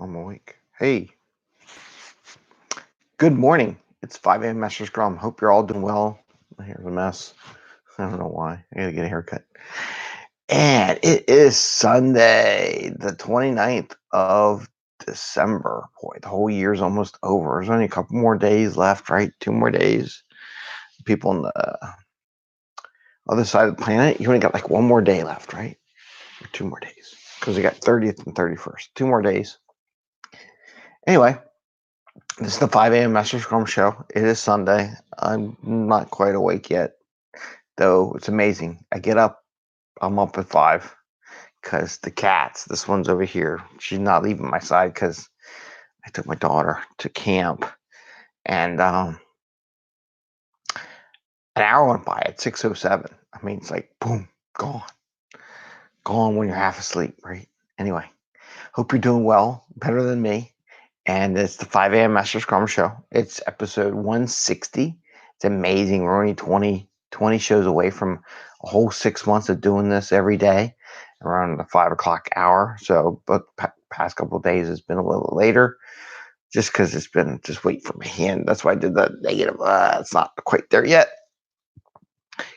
I'm awake. Hey, good morning. It's 5 a.m. Mester Scrum. Hope you're all doing well. My hair's a mess. I don't know why. I gotta get a haircut. And it is Sunday, the 29th of December. Boy, the whole year's almost over. There's only a couple more days left, right? 2 more days. People on the other side of the planet, you only got like one more day left, right? Or 2 more days. Because we got 30th and 31st. 2 more days. Anyway, this is the 5 a.m. Mester Scrum Show. It is Sunday. I'm not quite awake yet, though it's amazing. I get up, I'm up at 5 because the cats, this one's over here, she's not leaving my side because I took my daughter to camp. And an hour went by at 6:07. I mean, it's like, boom, gone. Gone when you're half asleep, right? Anyway, hope you're doing well, better than me. And it's the 5 a.m. Mester Scrum Show. It's episode 160. It's amazing. We're only 20 shows away from a whole 6 months of doing this every day around the 5 o'clock hour. So, but past couple of days, it's been a little later just because it's been just wait for my hand. That's why I did that negative. It's not quite there yet.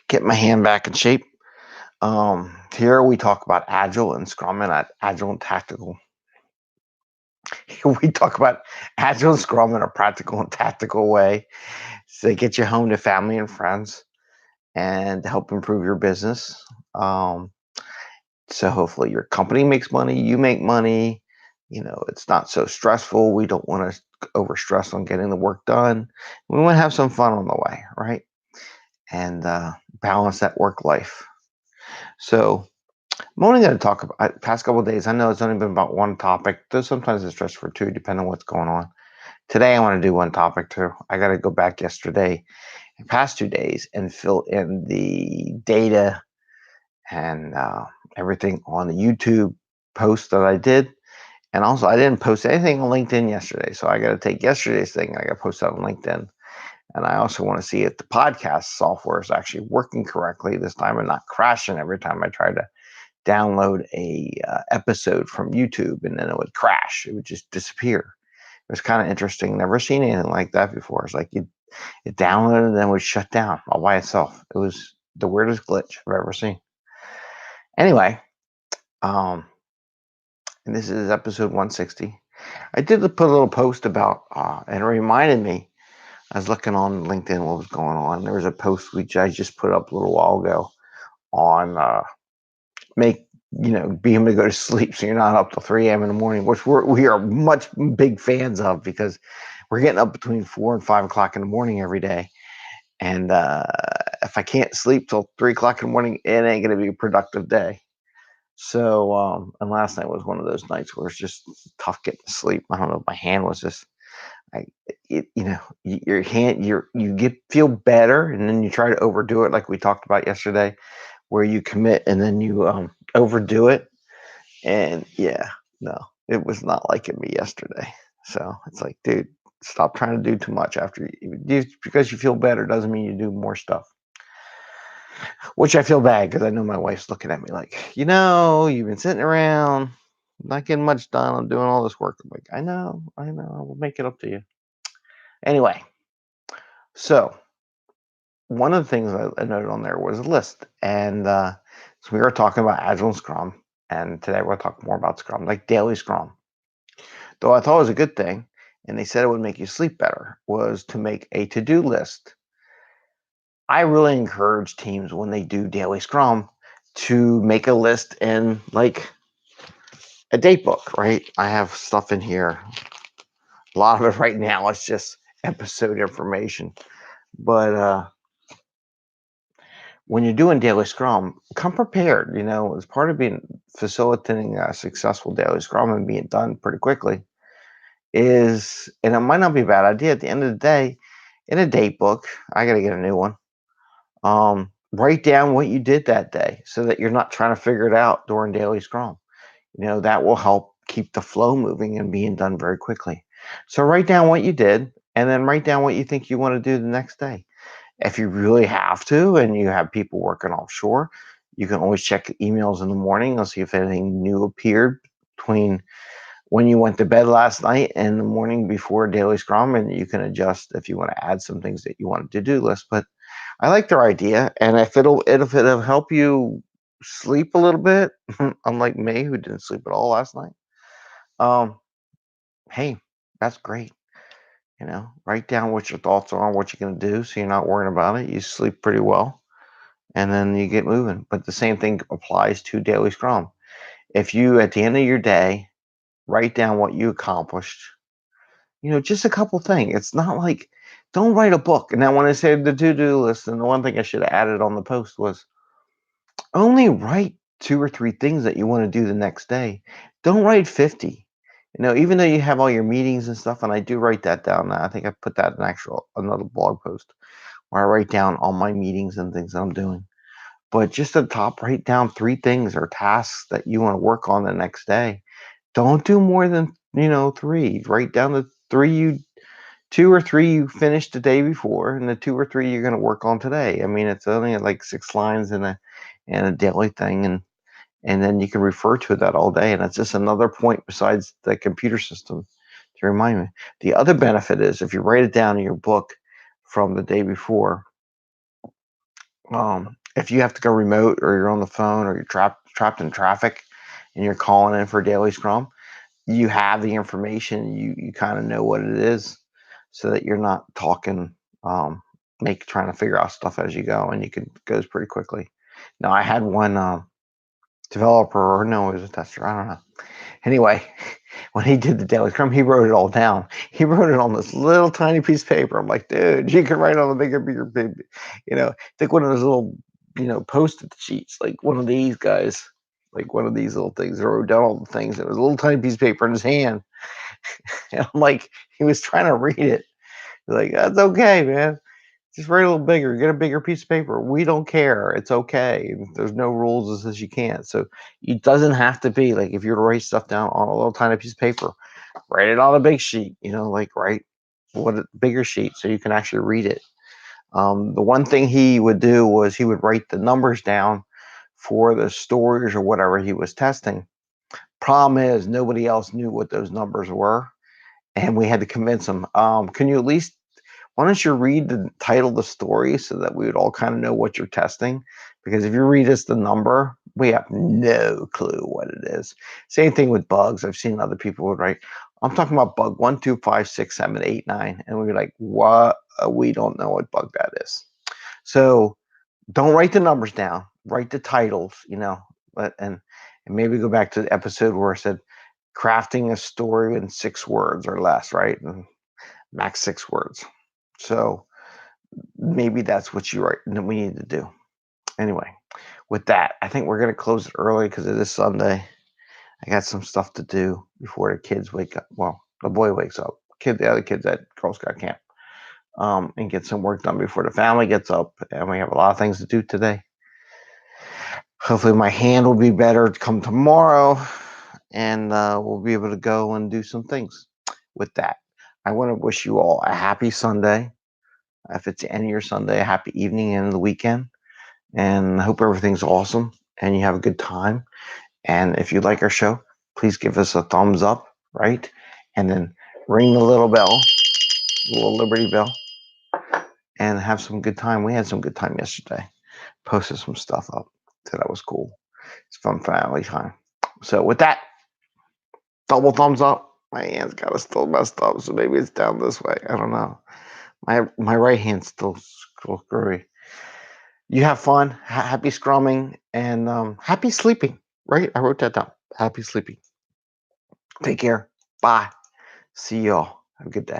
Get my hand back in shape. Here we talk about Agile and Scrum and Agile and Tactical. We talk about Agile and Scrum in a practical and tactical way to get you home to family and friends and to help improve your business. So hopefully your company makes money, you make money. It's not so stressful. We don't want to overstress on getting the work done. We want to have some fun on the way, right? And balance that work life. So I'm only going to talk about past couple of days. I know it's only been about one topic, though sometimes it's just for two, depending on what's going on. Today, I want to do one topic too. I got to go back yesterday and past 2 days and fill in the data and everything on the YouTube post that I did. And also, I didn't post anything on LinkedIn yesterday. So I got to take yesterday's thing and I got to post that on LinkedIn. And I also want to see if the podcast software is actually working correctly this time and not crashing every time I try to download a episode from YouTube, and then it would crash. It would just disappear. It was kind of interesting. Never seen anything like that before. It's like it downloaded and then would shut down all by itself. It was the weirdest glitch I've ever seen. Anyway, and this is episode 160. I did put a little post about, and it reminded me. I was looking on LinkedIn what was going on. There was a post which I just put up a little while ago on be able to go to sleep so you're not up till 3 a.m. in the morning, which we are much big fans of because we're getting up between 4 and 5 o'clock in the morning every day. And if I can't sleep till 3 o'clock in the morning, it ain't going to be a productive day. So, and last night was one of those nights where it's just tough getting to sleep. I don't know, my hand was just, your hand, you feel better, and then you try to overdo it like we talked about yesterday, where you commit and then you overdo it. And no, it was not liking me yesterday. So it's like, dude, stop trying to do too much just because you feel better doesn't mean you do more stuff. Which I feel bad because I know my wife's looking at me like, you've been sitting around, not getting much done. I'm doing all this work. I'm like, I know. I will make it up to you. Anyway, so one of the things I noted on there was a list. And so we were talking about Agile and Scrum. And today we're talking more about Scrum, like Daily Scrum. Though I thought it was a good thing, and they said it would make you sleep better, was to make a to-do list. I really encourage teams when they do Daily Scrum to make a list in like a date book, right? I have stuff in here. A lot of it right now is just episode information. But when you're doing Daily Scrum, come prepared. As part of facilitating a successful Daily Scrum and being done pretty quickly is, and it might not be a bad idea at the end of the day, in a date book, I got to get a new one. Write down what you did that day so that you're not trying to figure it out during Daily Scrum. That will help keep the flow moving and being done very quickly. So write down what you did and then write down what you think you want to do the next day. If you really have to and you have people working offshore, you can always check emails in the morning and see if anything new appeared between when you went to bed last night and the morning before Daily Scrum, and you can adjust if you want to add some things that you want to do list. But I like their idea, and if it'll help you sleep a little bit, unlike me who didn't sleep at all last night. Um, hey, that's great. Write down what your thoughts are on what you're going to do, so you're not worrying about it. You sleep pretty well, and then you get moving. But the same thing applies to Daily Scrum. If you, at the end of your day, write down what you accomplished, just a couple things. It's not like, don't write a book. And then when I say the to-do list, and the one thing I should have added on the post was only write 2 or 3 things that you want to do the next day. Don't write 50. Even though you have all your meetings and stuff, and I do write that down. I think I put that in another blog post where I write down all my meetings and things that I'm doing. But just at the top, write down 3 things or tasks that you want to work on the next day. Don't do more than 3. Write down the 2 or 3 you finished the day before, and the 2 or 3 you're going to work on today. I mean, it's only like 6 lines in a daily thing, and then you can refer to that all day. And it's just another point besides the computer system to remind me. The other benefit is if you write it down in your book from the day before, if you have to go remote or you're on the phone or you're trapped in traffic and you're calling in for Daily Scrum, you have the information. You kind of know what it is, so that you're not talking, trying to figure out stuff as you go, and goes pretty quickly. Now, I had one developer, or no, it was a tester, I don't know. Anyway, when he did the Daily Scrum, he wrote it all down. He wrote it on this little tiny piece of paper. I'm like, dude, you can write on a bigger, baby. Take one of those little, post-it sheets, like one of these guys, like one of these little things. He wrote down all the things. It was a little tiny piece of paper in his hand. And I'm like, he was trying to read it. He's like, that's okay, man. Just write a little bigger. Get a bigger piece of paper. We don't care. It's okay. There's no rules that says you can't. So it doesn't have to be like, if you're to write stuff down on a little tiny piece of paper, write it on a big sheet. Write what a bigger sheet so you can actually read it. The one thing he would do was he would write the numbers down for the stories or whatever he was testing. Problem is, nobody else knew what those numbers were, and we had to convince him. Can you at least, why don't you read the title of the story so that we would all kind of know what you're testing? Because if you read us the number, we have no clue what it is. Same thing with bugs. I've seen other people would write, I'm talking about bug 1, 2, 5, 6, 7, 8, 9. And we're like, what? We don't know what bug that is. So don't write the numbers down. Write the titles, and maybe go back to the episode where I said, crafting a story in 6 words or less, right? And max 6 words. So maybe that's what we need to do. Anyway, with that, I think we're going to close it early because it is Sunday. I got some stuff to do before the kids wake up. Well, the boy wakes up. The other kids at Girl Scout camp. And get some work done before the family gets up. And we have a lot of things to do today. Hopefully my hand will be better come tomorrow, and we'll be able to go and do some things. With that, I want to wish you all a happy Sunday. If it's the end of your Sunday, a happy evening, end of the weekend. And I hope everything's awesome and you have a good time. And if you like our show, please give us a thumbs up, right? And then ring the little bell, the little Liberty bell, and have some good time. We had some good time yesterday. Posted some stuff up. So that was cool. It's fun family time. So with that, double thumbs up. My hand's got to still messed up, so maybe it's down this way. I don't know. My right hand's still screwy. You have fun. Happy scrumming and happy sleeping. Right? I wrote that down. Happy sleeping. Take care. Bye. See y'all. Have a good day.